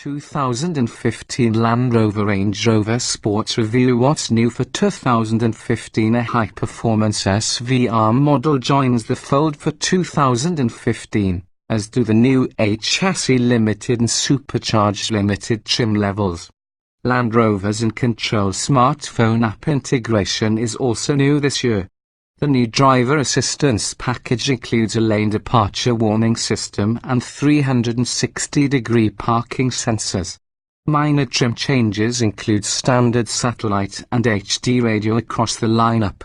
2015 Land Rover Range Rover Sport review. What's new for 2015? A high-performance SVR model joins the fold for 2015, as do the new HSE Limited and Supercharged Limited trim levels. Land Rover's in-control smartphone app integration is also new this year. The new driver assistance package includes a lane departure warning system and 360-degree parking sensors. Minor trim changes include standard satellite and HD radio across the lineup.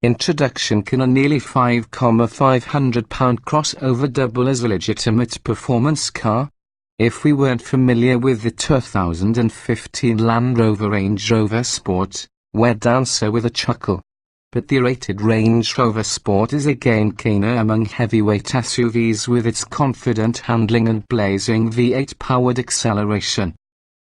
Introduction: can a nearly £5,500 crossover double as a legitimate performance car? If we weren't familiar with the 2015 Land Rover Range Rover Sport, we'd answer with a chuckle. But the rated Range Rover Sport is a game-changer among heavyweight SUVs with its confident handling and blazing V8-powered acceleration.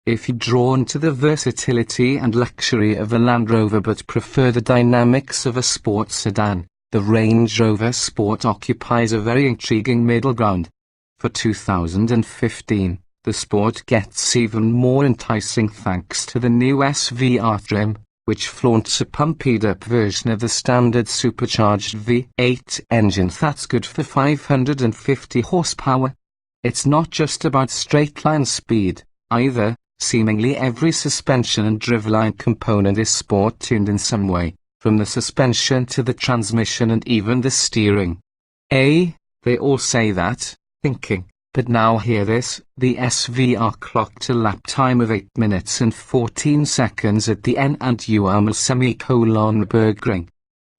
If you're drawn to the versatility and luxury of a Land Rover but prefer the dynamics of a sports sedan, the Range Rover Sport occupies a very intriguing middle ground. For 2015, the Sport gets even more enticing thanks to the new SVR trim, which flaunts a pumped-up version of the standard supercharged V8 engine that's good for 550 horsepower. It's not just about straight-line speed, either. Seemingly every suspension and driveline component is sport-tuned in some way, from the suspension to the transmission and even the steering. They all say that, thinking. But now hear this: the SVR clocked a lap time of 8 minutes and 14 seconds at the N and UM Nürburgring.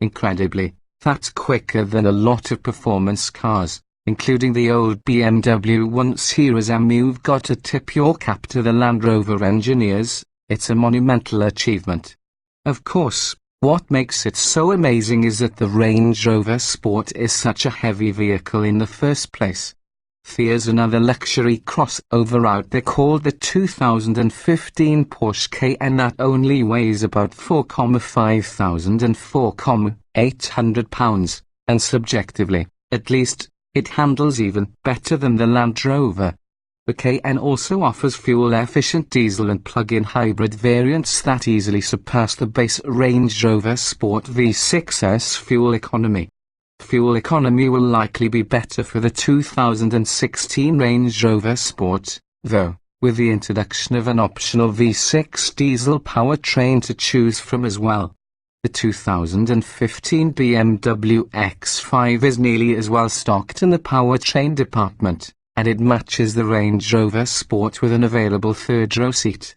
Incredibly, that's quicker than a lot of performance cars, including the old BMW 1 Series M. You've got to tip your cap to the Land Rover engineers. It's a monumental achievement. Of course, what makes it so amazing is that the Range Rover Sport is such a heavy vehicle in the first place. There's another luxury crossover out there called the 2015 Porsche Cayenne that only weighs about 4,500 and 4,800 pounds, and subjectively, at least, it handles even better than the Land Rover. The Cayenne also offers fuel-efficient diesel and plug-in hybrid variants that easily surpass the base Range Rover Sport V6's fuel economy. Fuel economy will likely be better for the 2016 Range Rover Sport, though, with the introduction of an optional V6 diesel powertrain to choose from as well. The 2015 BMW X5 is nearly as well stocked in the powertrain department, and it matches the Range Rover Sport with an available third-row seat.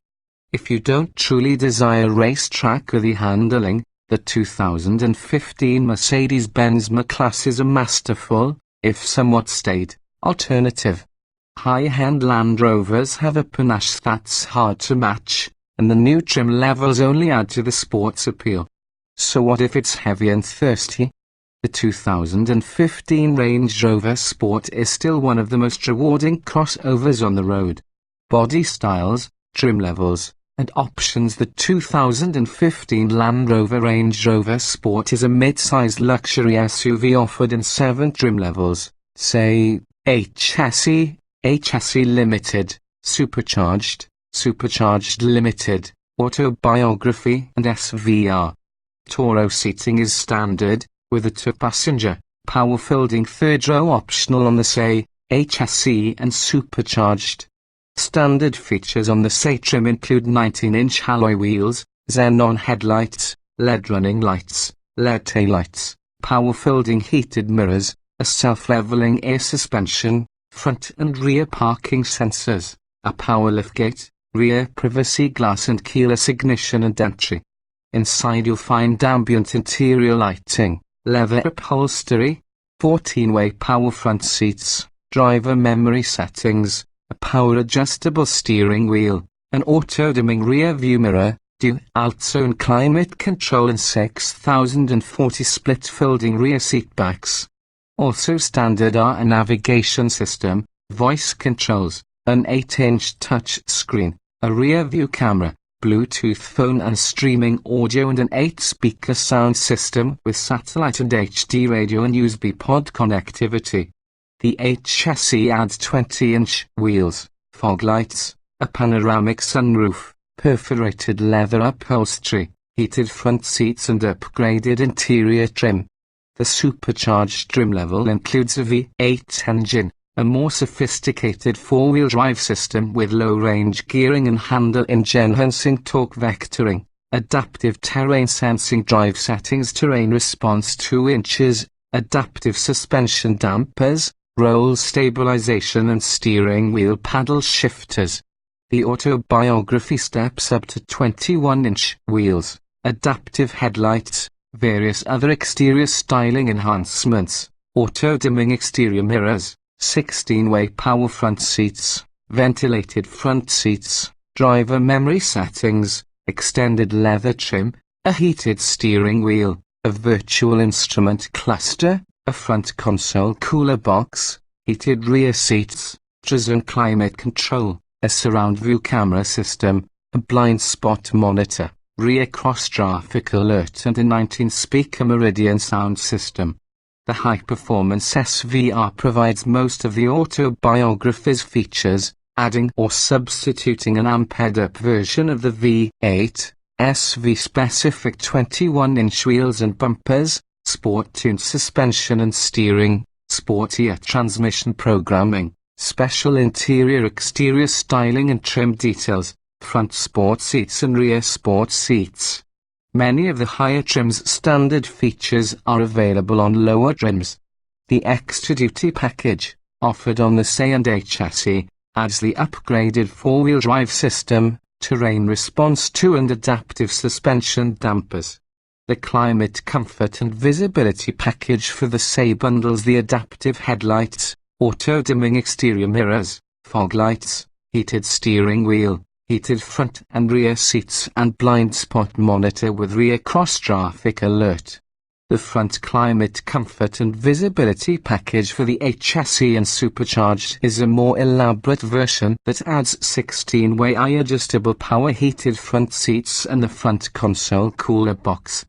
If you don't truly desire racetrack-worthy handling, the 2015 Mercedes-Benz M-Class is a masterful, if somewhat staid, alternative. High-end Land Rovers have a panache that's hard to match, and the new trim levels only add to the sport's appeal. So what if it's heavy and thirsty? The 2015 Range Rover Sport is still one of the most rewarding crossovers on the road. Body styles, trim levels, and options. The 2015 Land Rover Range Rover Sport is a mid-sized luxury SUV offered in 7 trim levels, say, HSE, HSE Limited, Supercharged, Supercharged Limited, Autobiography and SVR. Toro seating is standard, with a 2-passenger, power-folding third row optional on the SE, HSE and Supercharged. Standard features on the SE trim include 19-inch alloy wheels, xenon headlights, LED running lights, LED taillights, power-folding heated mirrors, a self-leveling air suspension, front and rear parking sensors, a power liftgate, rear privacy glass and keyless ignition and entry. Inside you'll find ambient interior lighting, leather upholstery, 14-way power front seats, driver memory settings, a power-adjustable steering wheel, an auto-dimming rear-view mirror, dual-zone climate control and 6,040 split-folding rear seatbacks. Also standard are a navigation system, voice controls, an 8-inch touch screen, a rear-view camera, Bluetooth phone and streaming audio, and an 8-speaker sound system with satellite and HD radio and USB pod connectivity. The HSE adds 20-inch wheels, fog lights, a panoramic sunroof, perforated leather upholstery, heated front seats and upgraded interior trim. The supercharged trim level includes a V8 engine, a more sophisticated four-wheel drive system with low-range gearing and handle-enhancing torque vectoring, adaptive terrain sensing drive settings, terrain response 2 inches, adaptive suspension dampers, roll stabilization and steering wheel paddle shifters. The autobiography steps up to 21-inch wheels, adaptive headlights, various other exterior styling enhancements, auto-dimming exterior mirrors, 16-way power front seats, ventilated front seats, driver memory settings, extended leather trim, a heated steering wheel, a virtual instrument cluster, a front console cooler box, heated rear seats, Trizone climate control, a surround view camera system, a blind spot monitor, rear cross-traffic alert and a 19-speaker Meridian sound system. The high-performance SVR provides most of the autobiography's features, adding or substituting an amped-up version of the V8, SV-specific 21-inch wheels and bumpers, sport-tuned suspension and steering, sportier transmission programming, special interior-exterior styling and trim details, front sport seats and rear sport seats. Many of the higher trim's standard features are available on lower trims. The Extra Duty package, offered on the C&A chassis, adds the upgraded four-wheel drive system, terrain response 2 and adaptive suspension dampers. The Climate Comfort and Visibility package for the C bundles the adaptive headlights, auto-dimming exterior mirrors, fog lights, heated steering wheel, heated front and rear seats and blind spot monitor with rear cross-traffic alert. The Front Climate Comfort and Visibility package for the HSE and Supercharged is a more elaborate version that adds 16-way adjustable power heated front seats and the front console cooler box.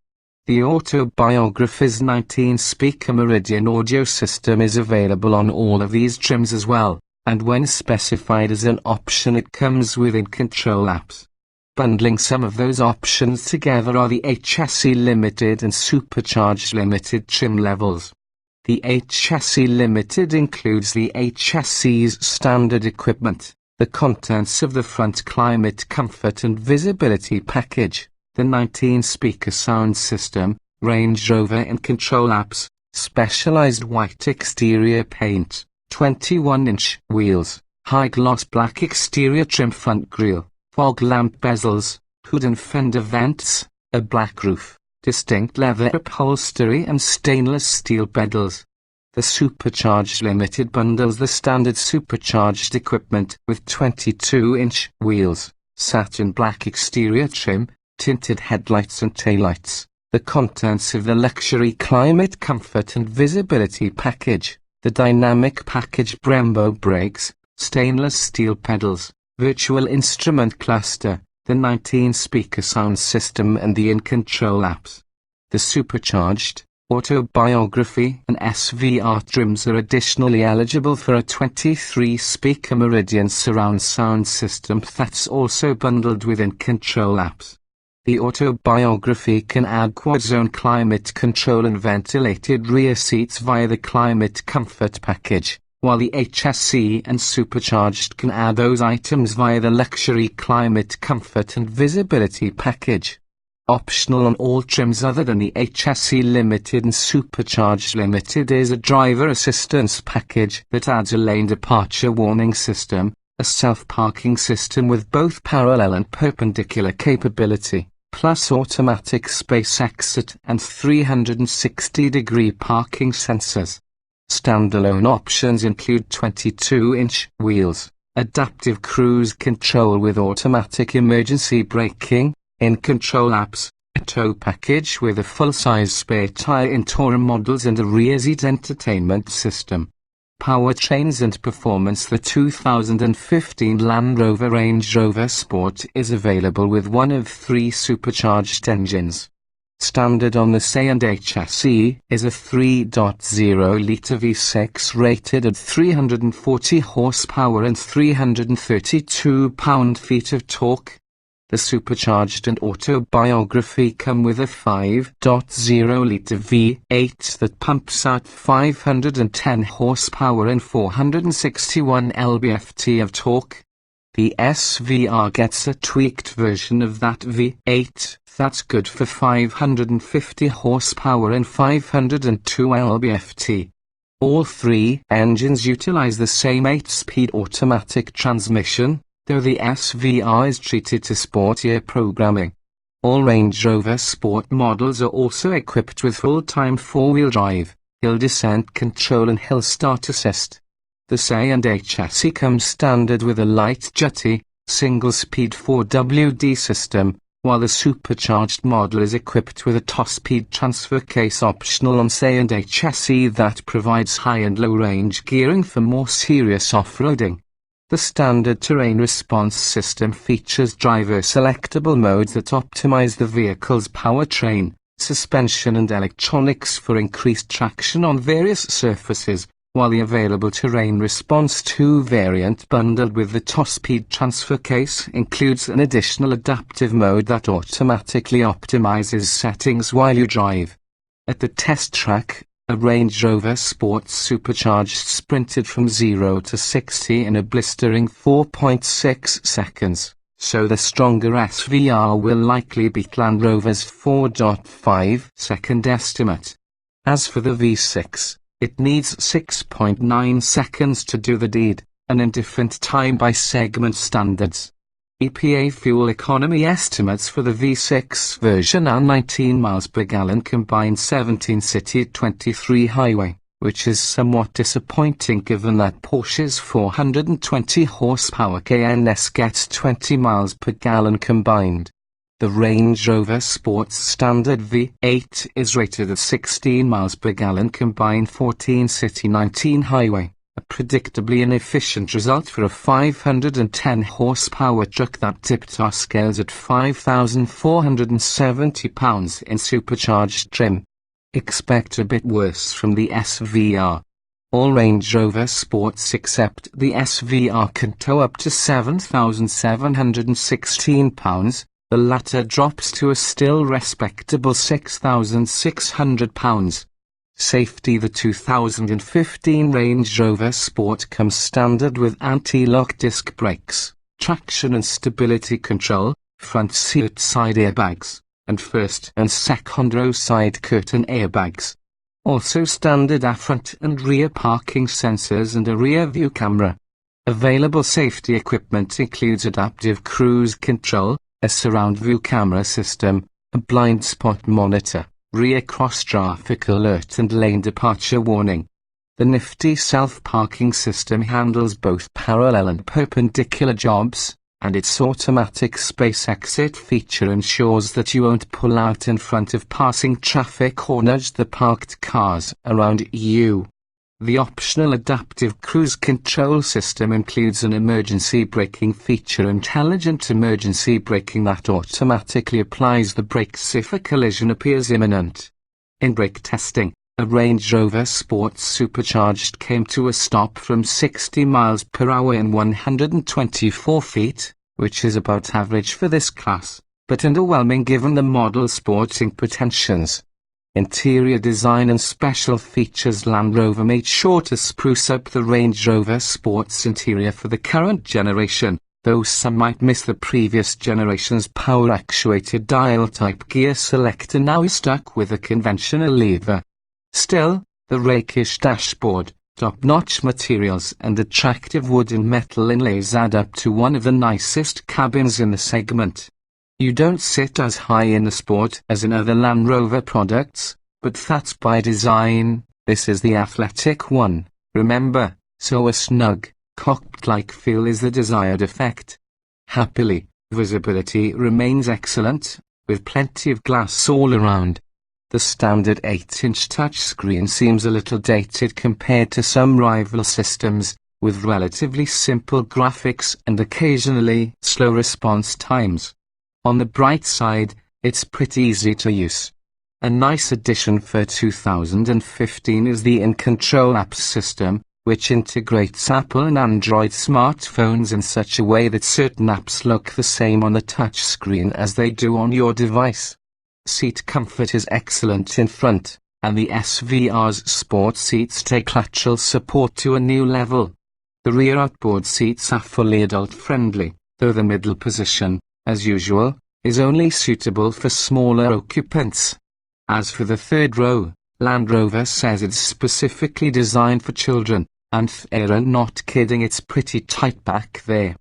The autobiography's 19-speaker Meridian audio system is available on all of these trims as well, and when specified as an option it comes within control apps. Bundling some of those options together are the HSE Limited and Supercharged Limited trim levels. The HSE Limited includes the HSE's standard equipment, the contents of the Front Climate Comfort and Visibility package, the 19-speaker sound system, Range Rover and control apps, specialized white exterior paint, 21-inch wheels, high-gloss black exterior trim front grille, fog lamp bezels, hood and fender vents, a black roof, distinct leather upholstery and stainless steel pedals. The Supercharged Limited bundles the standard supercharged equipment with 22-inch wheels, satin black exterior trim, tinted headlights and taillights, the contents of the Luxury Climate Comfort and Visibility package, the Dynamic Package Brembo brakes, stainless steel pedals, virtual instrument cluster, the 19-speaker sound system and the in-control apps. The Supercharged, Autobiography and SVR trims are additionally eligible for a 23-speaker Meridian surround sound system that's also bundled within control apps. The Autobiography can add quad-zone climate control and ventilated rear seats via the Climate Comfort package, while the HSE and Supercharged can add those items via the Luxury Climate Comfort and Visibility package. Optional on all trims other than the HSE Limited and Supercharged Limited is a driver assistance package that adds a lane departure warning system, a self-parking system with both parallel and perpendicular capability, plus automatic space exit and 360-degree parking sensors. Standalone options include 22-inch wheels, adaptive cruise control with automatic emergency braking, in-control apps, a tow package with a full-size spare tire in Tourer models and a rear seat entertainment system. Powertrains and performance. The 2015 Land Rover Range Rover Sport is available with one of 3 supercharged engines. Standard on the C&A chassis is a 3.0-litre V6 rated at 340 horsepower and 332 pound-feet of torque. The supercharged and autobiography come with a 5.0-litre V8 that pumps out 510 horsepower and 461 lb-ft of torque. The SVR gets a tweaked version of that V8 that's good for 550 horsepower and 502 lb-ft. All three engines utilize the same 8-speed automatic transmission, though the SVR is treated to sportier programming. All Range Rover Sport models are also equipped with full-time four-wheel drive, hill descent control and hill start assist. The C&A chassis comes standard with a light duty, single-speed 4WD system, while the supercharged model is equipped with a top-speed transfer case optional on C&A chassis that provides high and low-range gearing for more serious off-roading. The standard terrain response system features driver-selectable modes that optimize the vehicle's powertrain, suspension and electronics for increased traction on various surfaces, while the available Terrain Response 2 variant bundled with the top-speed transfer case includes an additional adaptive mode that automatically optimizes settings while you drive. At the test track, a Range Rover Sport supercharged sprinted from 0 to 60 in a blistering 4.6 seconds, so the stronger SVR will likely beat Land Rover's 4.5-second estimate. As for the V6, it needs 6.9 seconds to do the deed, an indifferent time by segment standards. EPA fuel economy estimates for the V6 version are 19 miles per gallon combined 17 city 23 highway, which is somewhat disappointing given that Porsche's 420 horsepower KNS gets 20 miles per gallon combined. The Range Rover Sport's standard V8 is rated at 16 miles per gallon combined 14 city 19 highway, a predictably inefficient result for a 510 horsepower truck that tipped our scales at 5,470 pounds in supercharged trim. Expect a bit worse from the SVR. All Range Rover Sports except the SVR can tow up to 7,716 pounds. The latter drops to a still respectable 6,600 pounds. Safety: the 2015 Range Rover Sport comes standard with anti-lock disc brakes, traction and stability control, front seat side airbags, and first and second row side curtain airbags. Also standard are front and rear parking sensors and a rear view camera. Available safety equipment includes adaptive cruise control, a surround view camera system, a blind spot monitor, rear cross traffic alert and lane departure warning. The nifty self-parking system handles both parallel and perpendicular jobs, and its automatic space exit feature ensures that you won't pull out in front of passing traffic or nudge the parked cars around you. The optional adaptive cruise control system includes an emergency braking feature, intelligent emergency braking that automatically applies the brakes if a collision appears imminent. In brake testing, a Range Rover Sport supercharged came to a stop from 60 miles per hour in 124 feet, which is about average for this class, but underwhelming given the model's sporting pretensions. Interior design and special features: Land Rover made sure to spruce up the Range Rover Sport's interior for the current generation, though some might miss the previous generation's power-actuated dial-type gear selector now stuck with a conventional lever. Still, the rakish dashboard, top-notch materials and attractive wood and metal inlays add up to one of the nicest cabins in the segment. You don't sit as high in the Sport as in other Land Rover products, but that's by design. This is the athletic one, remember, so a snug, cockpit-like feel is the desired effect. Happily, visibility remains excellent, with plenty of glass all around. The standard 8-inch touchscreen seems a little dated compared to some rival systems, with relatively simple graphics and occasionally slow response times. On the bright side, it's pretty easy to use. A nice addition for 2015 is the In-Control app system, which integrates Apple and Android smartphones in such a way that certain apps look the same on the touchscreen as they do on your device. Seat comfort is excellent in front, and the SVR's sport seats take lateral support to a new level. The rear outboard seats are fully adult-friendly, though the middle position, as usual, is only suitable for smaller occupants. As for the third row, Land Rover says it's specifically designed for children, and they're not kidding, it's pretty tight back there.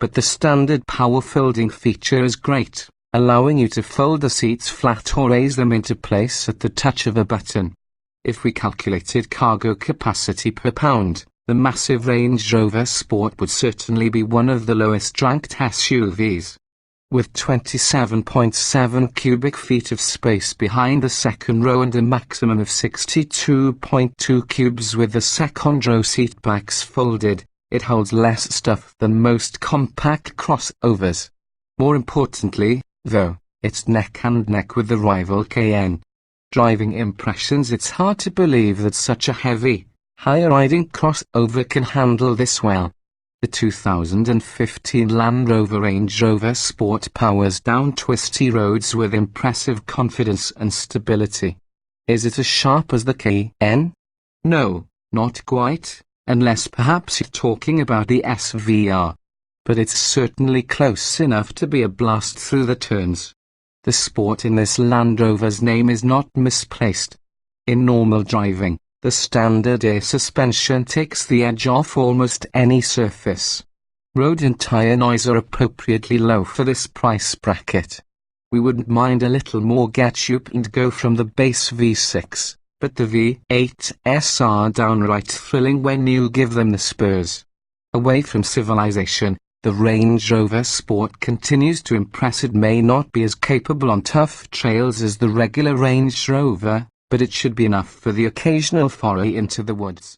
But the standard power folding feature is great, allowing you to fold the seats flat or raise them into place at the touch of a button. If we calculated cargo capacity per pound, the massive Range Rover Sport would certainly be one of the lowest ranked SUVs. With 27.7 cubic feet of space behind the second row and a maximum of 62.2 cubes with the second row seat backs folded, it holds less stuff than most compact crossovers. More importantly, though, it's neck and neck with the rival Cayenne. Driving impressions: it's hard to believe that such a heavy, high-riding crossover can handle this well. The 2015 Land Rover Range Rover Sport powers down twisty roads with impressive confidence and stability. Is it as sharp as the Cayenne? No, not quite, unless perhaps you're talking about the SVR. But it's certainly close enough to be a blast through the turns. The sport in this Land Rover's name is not misplaced. In normal driving, the standard air suspension takes the edge off almost any surface. Road and tire noise are appropriately low for this price bracket. We wouldn't mind a little more get-up and go from the base V6, but the V8s are downright thrilling when you give them the spurs. Away from civilization, the Range Rover Sport continues to impress. It may not be as capable on tough trails as the regular Range Rover, but it should be enough for the occasional foray into the woods.